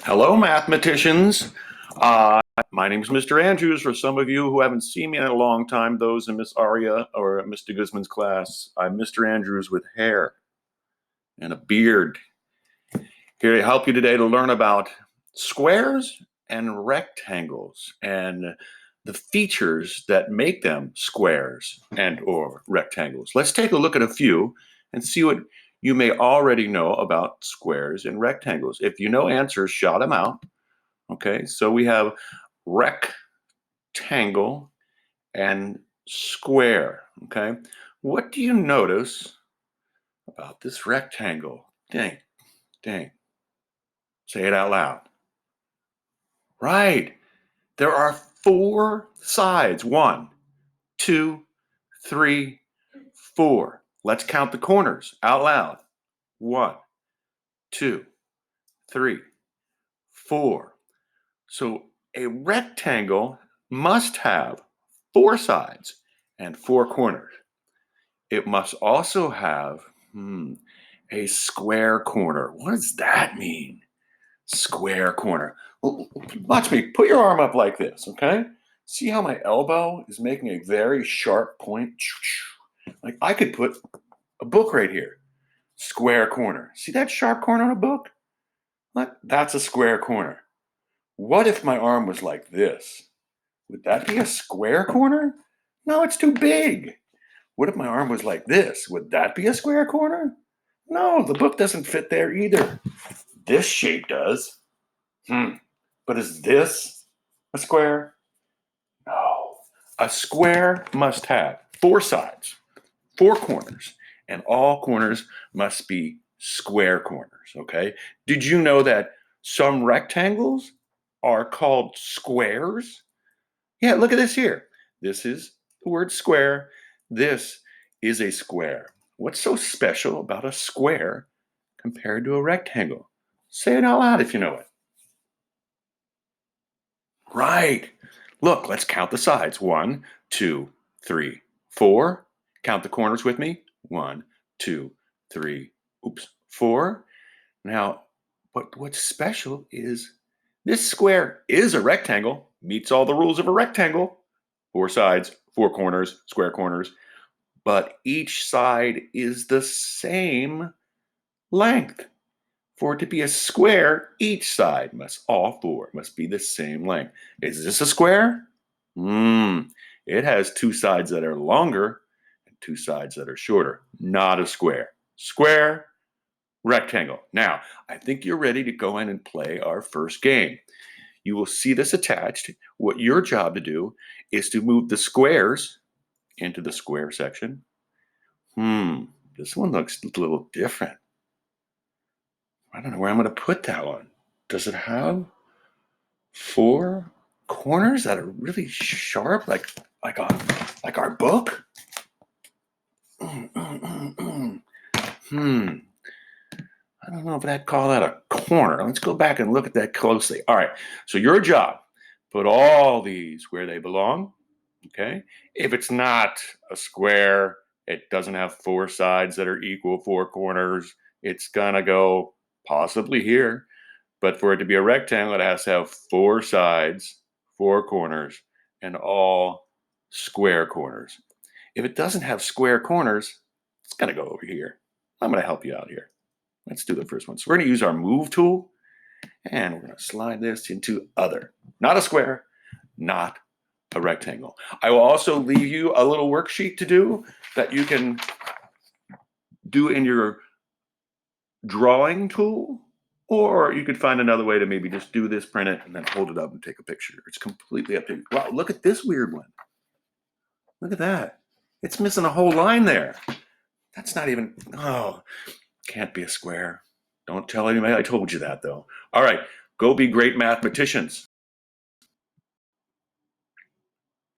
Hello, mathematicians. Uh, my name is Mr. Andrews. For some of you who haven't seen me in a long time, those in Miss Aria or Mr. Guzman's class, I'm Mr. Andrews with hair and a beard. Here to help you today to learn about squares and rectangles and the features that make them squares and or rectangles. Let's take a look at a few and see what you may already know about squares and rectangles. If you know answers, shout them out. Okay, so we have rectangle and square. Okay, what do you notice about this rectangle? Dang, dang. Say it out loud. Right, there are four sides. One, two, three, four. Let's count the corners out loud. One, two, three, four. So a rectangle must have four sides and four corners. It must also have a square corner. What does that mean? Square corner. Watch me. Put your arm up like this, okay? See how my elbow is making a very sharp point? Like I could put a book right here. Square corner. See that sharp corner on a book? Look, that's a square corner. What if my arm was like this? Would that be a square corner? No, it's too big. What if my arm was like this? Would that be a square corner? No, the book doesn't fit there either. This shape does. But is this a square? No. A square must have four sides, four corners, and all corners must be square corners, okay? Did you know that some rectangles are called squares? Yeah, look at this here. This is the word square. This is a square. What's so special about a square compared to a rectangle? Say it out loud if you know it. Right. Look, let's count the sides. One, two, three, four. Count the corners with me. One, two, three, four. Now, what's special is this square is a rectangle, meets all the rules of a rectangle. Four sides, four corners, square corners. But each side is the same length. For it to be a square, each side all four must be the same length. Is this a square? It has two sides that are longer and two sides that are shorter. Not a square. Square, rectangle. Now, I think you're ready to go in and play our first game. You will see this attached. What your job to do is to move the squares into the square section. This one looks a little different. I don't know where I'm going to put that one. Does it have four corners that are really sharp, like our book? I don't know if I'd call that a corner. Let's go back and look at that closely. All right. So your job, put all these where they belong. Okay. If it's not a square, it doesn't have four sides that are equal, four corners. It's gonna go possibly here. But for it to be a rectangle, it has to have four sides, four corners, and all square corners. If it doesn't have square corners, it's going to go over here. I'm going to help you out here. Let's do the first one. So we're going to use our move tool, and we're going to slide this into other. Not a square, not a rectangle. I will also leave you a little worksheet to do that you can do in your drawing tool. Or you could find another way to maybe just do this, print it, and then hold it up and take a picture. It's completely up to you. Wow, look at this weird one. Look at that. It's missing a whole line there. That's not even, can't be a square. Don't tell anybody I told you that, though. All right, go be great mathematicians.